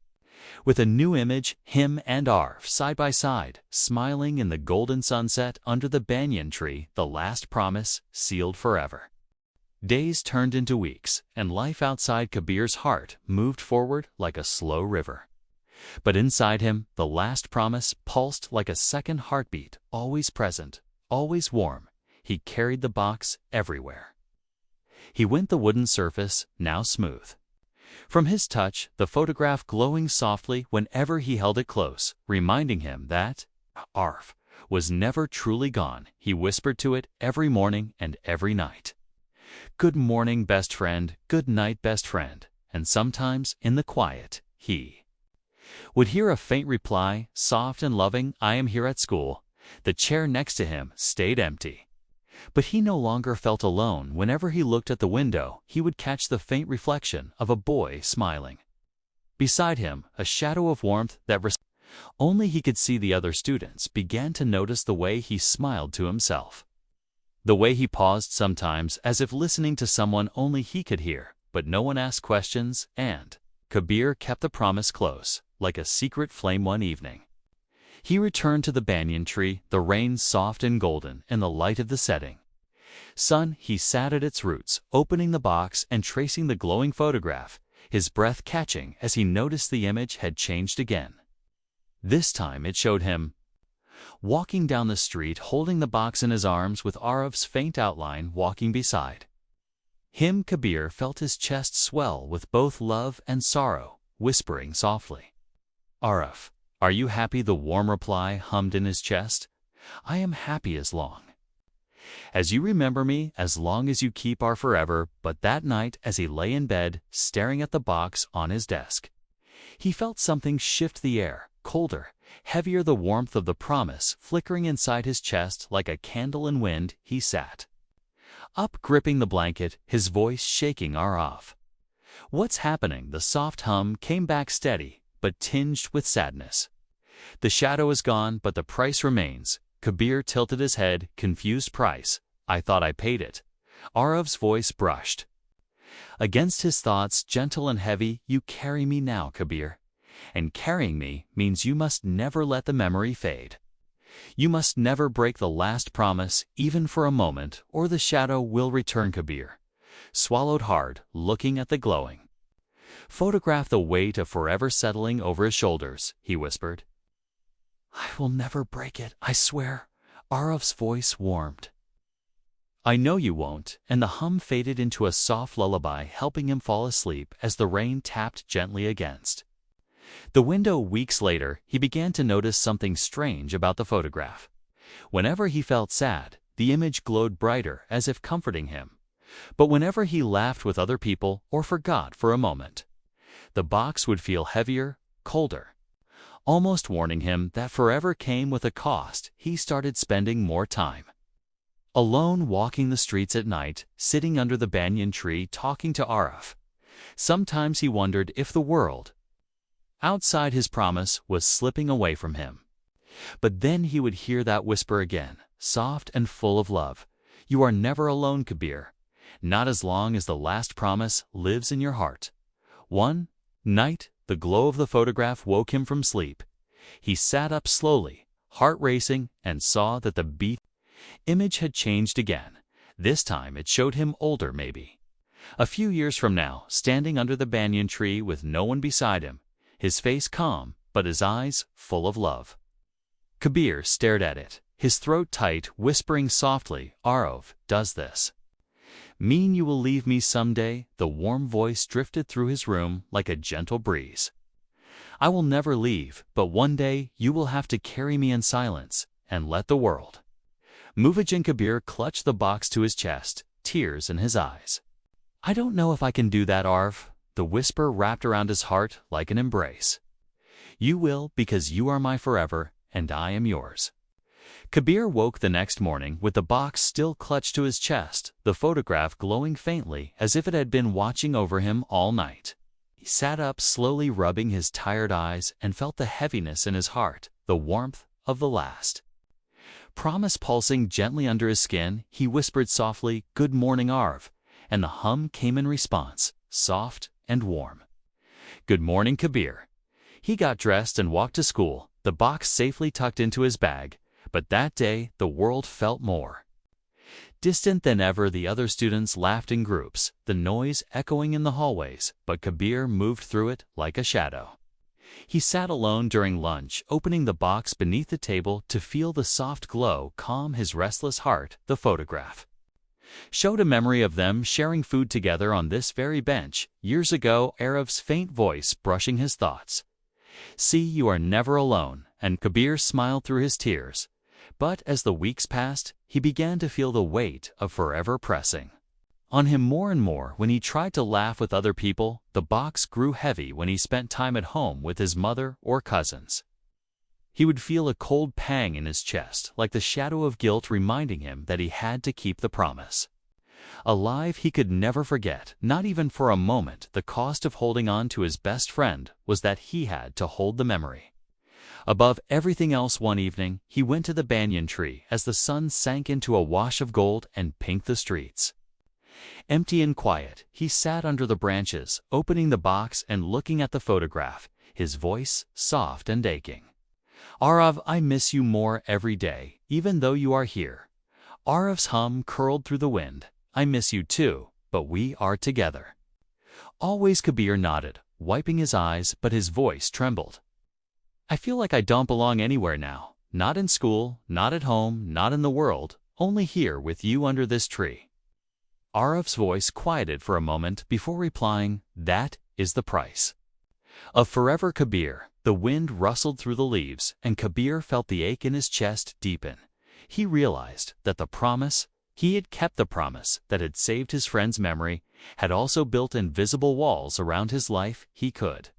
With a new image, him and Aarav side by side, smiling in the golden sunset under the banyan tree, the last promise sealed forever. Days turned into weeks, and life outside Kabir's heart moved forward like a slow river. But inside him, the last promise pulsed like a second heartbeat, always present, always warm. He carried the box everywhere. He went the wooden surface, now smooth. From his touch, the photograph glowing softly whenever he held it close, reminding him that Aarav was never truly gone. He whispered to it every morning and every night. "Good morning, best friend. Good night, best friend." And sometimes, in the quiet, he would hear a faint reply, soft and loving, "I am here at school." The chair next to him stayed empty. But he no longer felt alone. Whenever he looked at the window, he would catch the faint reflection of a boy smiling. Beside him, a shadow of warmth that only he could see. The other students began to notice the way he smiled to himself. The way he paused sometimes, as if listening to someone only he could hear, but no one asked questions, and Kabir kept the promise close, like a secret flame. One evening, he returned to the banyan tree, the rain soft and golden in the light of the setting sun. He sat at its roots, opening the box and tracing the glowing photograph, his breath catching as he noticed the image had changed again. This time it showed him walking down the street, holding the box in his arms, with Aarav's faint outline walking beside him. Kabir felt his chest swell with both love and sorrow, whispering softly, "Aarav, are you happy?" The warm reply hummed in his chest, "I am happy as long as you remember me, as long as you keep our forever." But that night, as he lay in bed, staring at the box on his desk, he felt something shift the air, colder, heavier, the warmth of the promise flickering inside his chest like a candle in wind. He sat up, gripping the blanket, his voice shaking. "Aarav, what's happening?" The soft hum came back, steady but tinged with sadness. "The shadow is gone, but the price remains." Kabir tilted his head, confused. "Price? I thought I paid it." Aarav's voice brushed against his thoughts, gentle and heavy. "You carry me now, Kabir. And carrying me means you must never let the memory fade. You must never break the last promise, even for a moment, or the shadow will return." Kabir swallowed hard, looking at the glowing photograph, the weight of forever settling over his shoulders. He whispered, "I will never break it, I swear." Aarav's voice warmed. "I know you won't," and the hum faded into a soft lullaby, helping him fall asleep as the rain tapped gently against the window. Weeks later, he began to notice something strange about the photograph. Whenever he felt sad, the image glowed brighter, as if comforting him. But whenever he laughed with other people or forgot for a moment, the box would feel heavier, colder, almost warning him that forever came with a cost. He started spending more time alone, walking the streets at night, sitting under the banyan tree, talking to Aarav. Sometimes he wondered if the world outside his promise was slipping away from him. But then he would hear that whisper again, soft and full of love. "You are never alone, Kabir. Not as long as the last promise lives in your heart." One night, the glow of the photograph woke him from sleep. He sat up slowly, heart racing, and saw that the beat image had changed again. This time it showed him older, maybe a few years from now, standing under the banyan tree with no one beside him, his face calm, but his eyes full of love. Kabir stared at it, his throat tight, whispering softly, "Aarav, does this mean you will leave me someday?" The warm voice drifted through his room like a gentle breeze. "I will never leave, but one day you will have to carry me in silence and let the world move." Kabir clutched the box to his chest, tears in his eyes. "I don't know if I can do that, Aarav." The whisper wrapped around his heart like an embrace. "You will, because you are my forever, and I am yours." Kabir woke the next morning with the box still clutched to his chest, the photograph glowing faintly as if it had been watching over him all night. He sat up, slowly rubbing his tired eyes, and felt the heaviness in his heart, the warmth of the last promise pulsing gently under his skin. He whispered softly, "Good morning, Aarav," and the hum came in response, soft and warm. "Good morning, Kabir." He got dressed and walked to school, the box safely tucked into his bag. But that day, the world felt more distant than ever. The other students laughed in groups, the noise echoing in the hallways, but Kabir moved through it like a shadow. He sat alone during lunch, opening the box beneath the table to feel the soft glow calm his restless heart. The photograph showed a memory of them sharing food together on this very bench, years ago. Aarav's faint voice brushing his thoughts. "See, you are never alone," and Kabir smiled through his tears. But as the weeks passed, he began to feel the weight of forever pressing on him more and more. When he tried to laugh with other people, the box grew heavy. When he spent time at home with his mother or cousins, he would feel a cold pang in his chest, like the shadow of guilt reminding him that he had to keep the promise alive. He could never forget, not even for a moment. The cost of holding on to his best friend was that he had to hold the memory above everything else. One evening, he went to the banyan tree as the sun sank into a wash of gold and pink. The streets empty and quiet. He sat under the branches, opening the box and looking at the photograph, his voice soft and aching. "Aarav, I miss you more every day, even though you are here." Aarav's hum curled through the wind. "I miss you too, but we are together always." Kabir nodded, wiping his eyes, but his voice trembled. "I feel like I don't belong anywhere now. Not in school, not at home, not in the world, only here with you under this tree." Aarav's voice quieted for a moment before replying, "That is the price of forever, Kabir." The wind rustled through the leaves, and Kabir felt the ache in his chest deepen. He realized that he had kept the promise that had saved his friend's memory, had also built invisible walls around his life. He could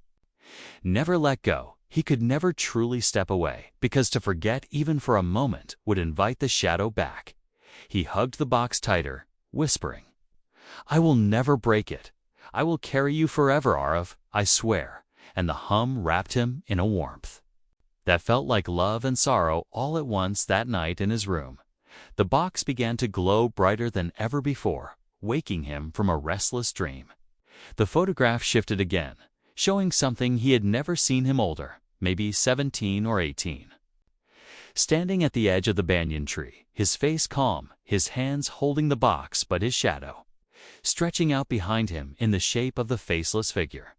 never let go. He could never truly step away, because to forget even for a moment would invite the shadow back. He hugged the box tighter, whispering, "I will never break it. I will carry you forever, Aarav, I swear." And the hum wrapped him in a warmth that felt like love and sorrow all at once. That night in his room, the box began to glow brighter than ever before, waking him from a restless dream. The photograph shifted again, showing something he had never seen. Him older, maybe 17 or 18. Standing at the edge of the banyan tree, his face calm, his hands holding the box, but his shadow stretching out behind him in the shape of the faceless figure.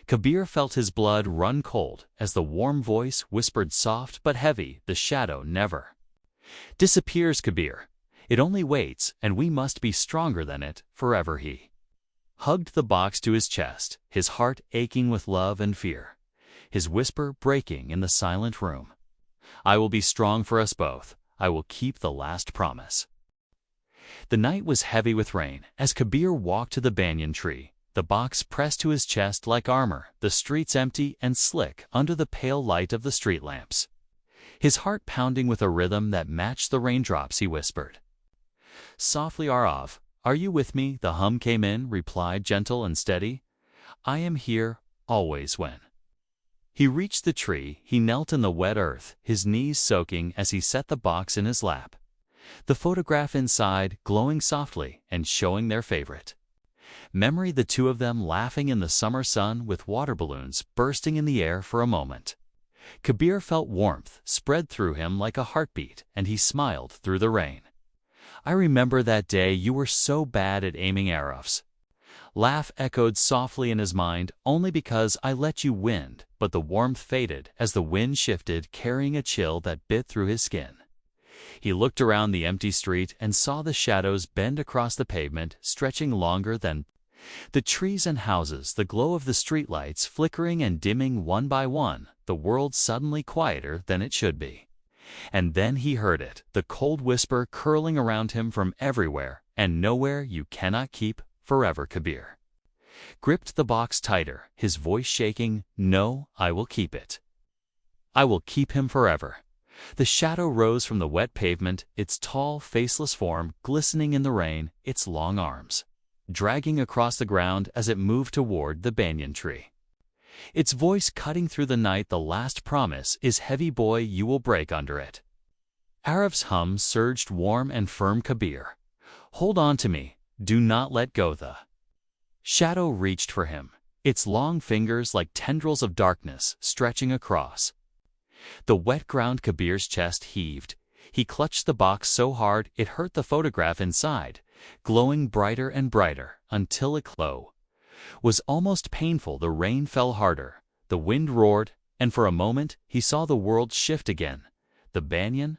Kabir felt his blood run cold as the warm voice whispered, soft but heavy, "The shadow never disappears, Kabir. It only waits, and we must be stronger than it forever." He hugged the box to his chest, his heart aching with love and fear, his whisper breaking in the silent room. "I will be strong for us both. I will keep the last promise." The night was heavy with rain. As Kabir walked to the banyan tree, the box pressed to his chest like armor, the streets empty and slick under the pale light of the street lamps. His heart pounding with a rhythm that matched the raindrops, he whispered softly, "Aarav, are you with me?" The hum came in, replied gentle and steady, "I am here, always." When he reached the tree, he knelt in the wet earth, his knees soaking as he set the box in his lap, the photograph inside glowing softly and showing their favorite memory, the two of them laughing in the summer sun with water balloons bursting in the air. For a moment, Kabir felt warmth spread through him like a heartbeat, and he smiled through the rain. "I remember that day you were so bad at aiming." Aarav's laugh echoed softly in his mind, "Only because I let you win." But the warmth faded as the wind shifted, carrying a chill that bit through his skin. He looked around the empty street and saw the shadows bend across the pavement, stretching longer than the trees and houses, the glow of the streetlights flickering and dimming one by one, the world suddenly quieter than it should be. And then he heard it, the cold whisper curling around him from everywhere, and nowhere you cannot keep forever, Kabir gripped the box tighter, his voice shaking. No, I will keep it. I will keep him forever. The shadow rose from the wet pavement, its tall, faceless form glistening in the rain, its long arms dragging across the ground as it moved toward the banyan tree. Its voice cutting through the night. The last promise is heavy, boy, you will break under it. Aarav's hum surged warm and firm. Kabir, hold on to me, do not let go. The shadow reached for him, its long fingers like tendrils of darkness stretching across the wet ground. Kabir's chest heaved. He clutched the box so hard it hurt the photograph inside, glowing brighter and brighter until it was almost painful. The rain fell harder, the wind roared, and for a moment he saw the world shift again. The banyan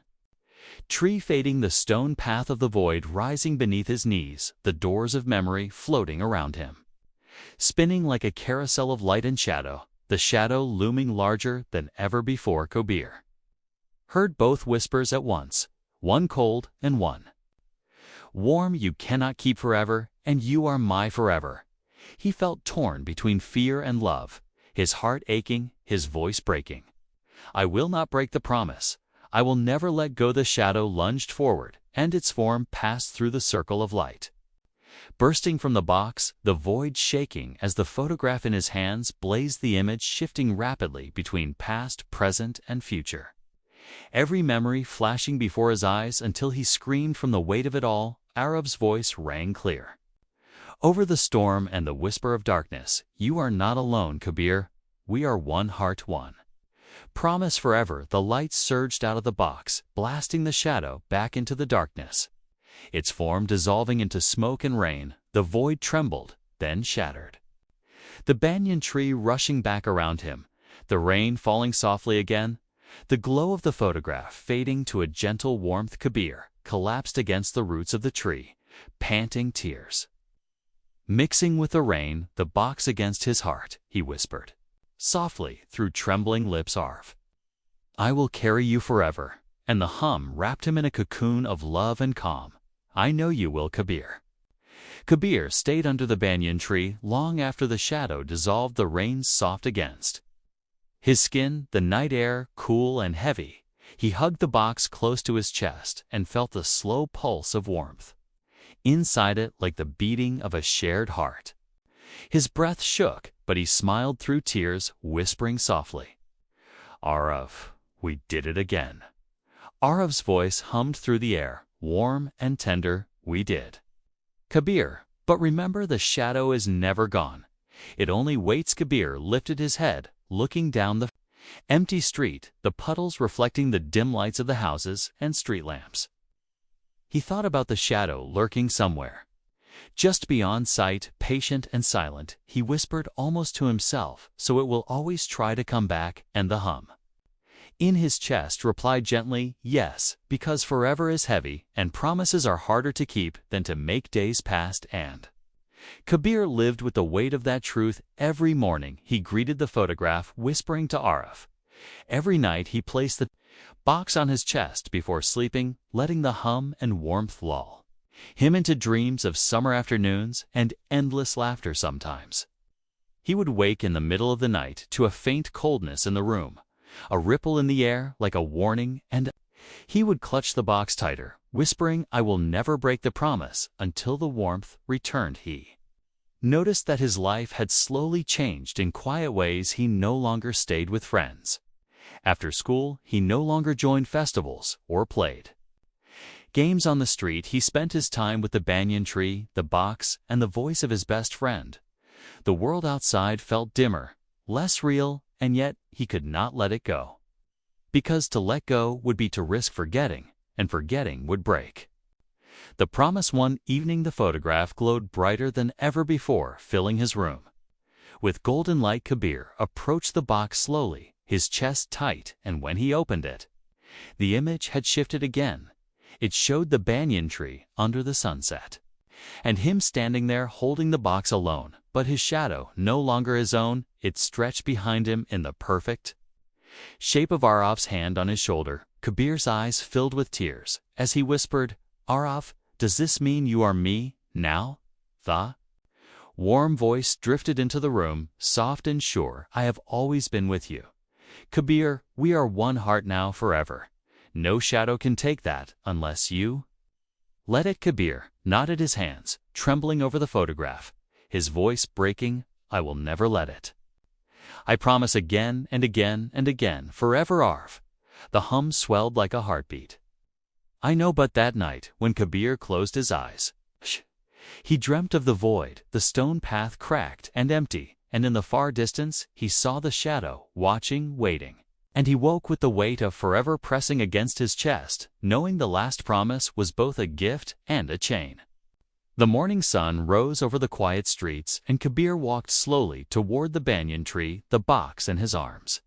tree fading, the stone path of the void rising beneath his knees, the doors of memory floating around him, spinning like a carousel of light and shadow, the shadow looming larger than ever before. Kabir heard both whispers at once, one cold and one warm. You cannot keep forever, and you are my forever. He felt torn between fear and love, his heart aching, his voice breaking. I will not break the promise. I will never let go. The shadow lunged forward, and its form passed through the circle of light, bursting from the box, the void shaking as the photograph in his hands blazed, the image shifting rapidly between past, present, and future. Every memory flashing before his eyes until he screamed from the weight of it all. Aarav's voice rang clear over the storm and the whisper of darkness. You are not alone, Kabir. We are one heart, one promise forever. The light surged out of the box, blasting the shadow back into the darkness, its form dissolving into smoke and rain. The void trembled, then shattered, the banyan tree rushing back around him, the rain falling softly again, the glow of the photograph fading to a gentle warmth. Kabir collapsed against the roots of the tree, panting, tears mixing with the rain, the box against his heart. He whispered softly through trembling lips, Aarav, I will carry you forever. And the hum wrapped him in a cocoon of love and calm. I know you will, Kabir. Kabir stayed under the banyan tree long after the shadow dissolved, the rain soft against his skin, the night air cool and heavy. He hugged the box close to his chest and felt the slow pulse of warmth inside it, like the beating of a shared heart. His breath shook, but he smiled through tears, whispering softly, Aarav, we did it again. Aarav's voice hummed through the air, warm and tender. We did, Kabir, but remember, the shadow is never gone. It only waits. Kabir lifted his head, looking down the empty street, the puddles reflecting the dim lights of the houses and street lamps. He thought about the shadow lurking somewhere just beyond sight, patient and silent. He whispered almost to himself, so it will always try to come back. And the hum in his chest replied gently, yes, because forever is heavy and promises are harder to keep than to make days past. And Kabir lived with the weight of that truth. Every morning he greeted the photograph, whispering to Aarav. Every night he placed the box on his chest before sleeping, letting the hum and warmth lull him into dreams of summer afternoons and endless laughter. Sometimes he would wake in the middle of the night to a faint coldness in the room, a ripple in the air like a warning, and he would clutch the box tighter, whispering, I will never break the promise, until the warmth returned. He noticed that his life had slowly changed in quiet ways. He no longer stayed with friends after school. He no longer joined festivals or played games on the street. He spent his time with the banyan tree, the box, and the voice of his best friend. The world outside felt dimmer, less real, and yet he could not let it go. Because to let go would be to risk forgetting, and forgetting would break the promise. One evening the photograph glowed brighter than ever before, filling his room with golden light. Kabir approached the box slowly, his chest tight, and when he opened it, the image had shifted again. It showed the banyan tree under the sunset, and him standing there holding the box alone, but his shadow no longer his own. It stretched behind him in the perfect shape of Aarav's hand on his shoulder. Kabir's eyes filled with tears as he whispered, Aarav, does this mean you are me, now? The warm voice drifted into the room, soft and sure. I have always been with you. Kabir, we are one heart now forever. No shadow can take that unless you let it. Kabir nodded his hands, trembling over the photograph, his voice breaking. I will never let it. I promise again and again and again, forever Aarav. The hum swelled like a heartbeat. I know, but that night, when Kabir closed his eyes, he dreamt of the void, the stone path cracked and empty, and in the far distance he saw the shadow, watching, waiting. And he woke with the weight of forever pressing against his chest, knowing the last promise was both a gift and a chain. The morning sun rose over the quiet streets, and Kabir walked slowly toward the banyan tree, the box in his arms.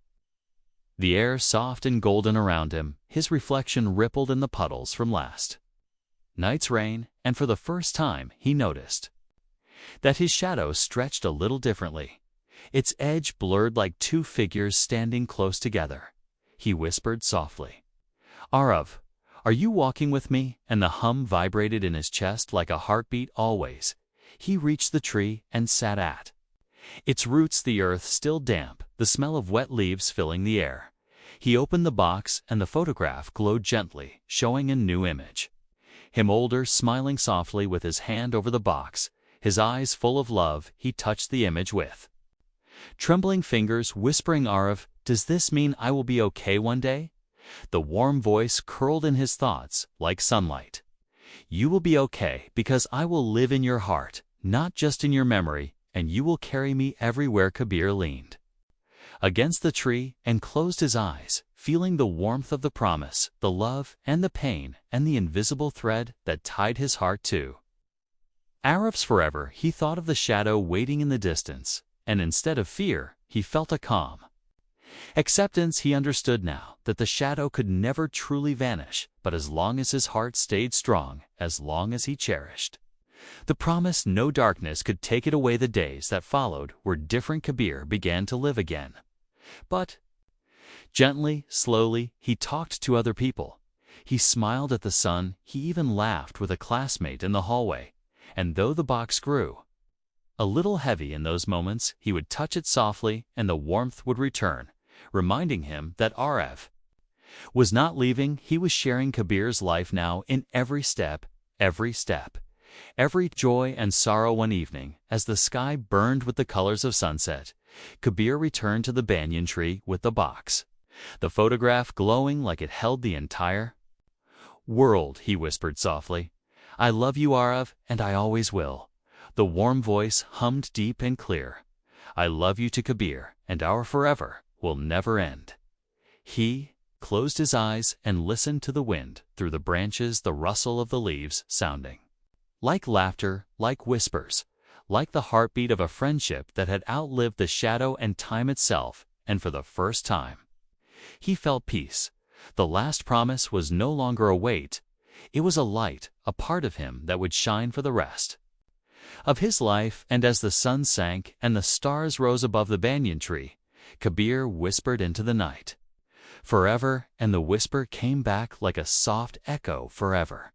The air soft and golden around him, his reflection rippled in the puddles from last night's rain, and for the first time he noticed that his shadow stretched a little differently, its edge blurred like two figures standing close together. He whispered softly, Aarav, are you walking with me? And the hum vibrated in his chest like a heartbeat. Always. He reached the tree and sat at its roots, the earth still damp, the smell of wet leaves filling the air. He opened the box, and the photograph glowed gently, showing a new image. Him older, smiling softly with his hand over the box, his eyes full of love. He touched the image with trembling fingers, whispering, Aarav, does this mean I will be okay one day? The warm voice curled in his thoughts like sunlight. You will be okay because I will live in your heart, not just in your memory, and you will carry me everywhere. Kabir leaned against the tree and closed his eyes, feeling the warmth of the promise, the love and the pain, and the invisible thread that tied his heart to Aarav's forever. He thought of the shadow waiting in the distance, and instead of fear, he felt a calm acceptance. He understood now that the shadow could never truly vanish, but as long as his heart stayed strong, as long as he cherished the promise, no darkness could take it away. The days that followed were different. Kabir began to live again. But gently, slowly, he talked to other people. He smiled at the sun. He even laughed with a classmate in the hallway. And though the box grew a little heavy in those moments, he would touch it softly, and the warmth would return, reminding him that Aarav was not leaving. He was sharing Kabir's life now in every step, every joy and sorrow. One evening, as the sky burned with the colors of sunset, Kabir returned to the banyan tree with the box, the photograph glowing like it held the entire world. He whispered softly, I love you, Aarav, and I always will. The warm voice hummed deep and clear. I love you to Kabir, and our forever will never end. He closed his eyes and listened to the wind through the branches, the rustle of the leaves sounding like laughter, like whispers, like the heartbeat of a friendship that had outlived the shadow and time itself. And for the first time, he felt peace. The last promise was no longer a weight. It was a light, a part of him that would shine for the rest of his life. And as the sun sank and the stars rose above the banyan tree, Kabir whispered into the night, forever, and the whisper came back like a soft echo, forever.